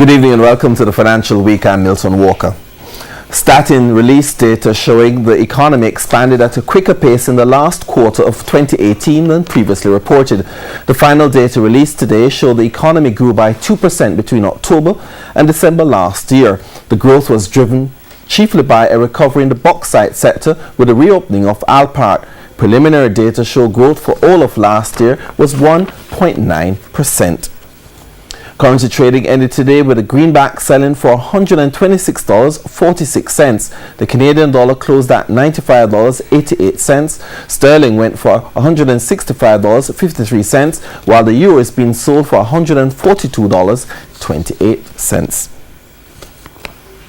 Good evening and welcome to the Financial Week. I'm Milton Walker. Statin released data showing the economy expanded at a quicker pace in the last quarter of 2018 than previously reported. The final data released today showed the economy grew by 2% between October and December last year. The growth was driven chiefly by a recovery in the bauxite sector with the reopening of Alpart. Preliminary data show growth for all of last year was 1.9%. Currency trading ended today with a greenback selling for $126.46. The Canadian dollar closed at $95.88. Sterling went for $165.53, while the euro is being sold for $142.28.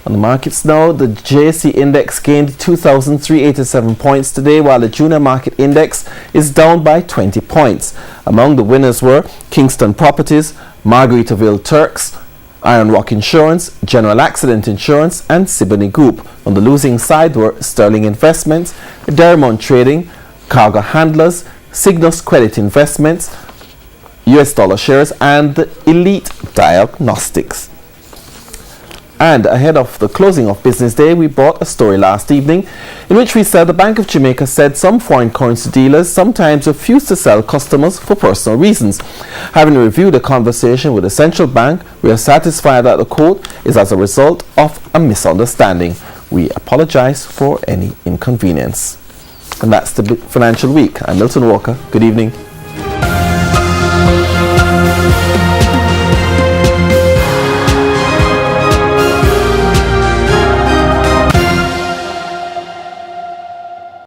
On the markets now, the JSE index gained 2,387 points today, while the junior market index is down by 20 points. Among the winners were Kingston Properties, Margaritaville Turks, Iron Rock Insurance, General Accident Insurance, and Siboney Group. On the losing side were Sterling Investments, Derrimont Trading, Cargo Handlers, Cygnus Credit Investments, US Dollar Shares, and Elite Diagnostics. And ahead of the closing of business day, we brought a story last evening in which we said the Bank of Jamaica said some foreign currency dealers sometimes refuse to sell customers for personal reasons. Having reviewed a conversation with the central bank, we are satisfied that the quote is as a result of a misunderstanding. We apologize for any inconvenience. And that's the Financial Week. I'm Milton Walker. Good evening.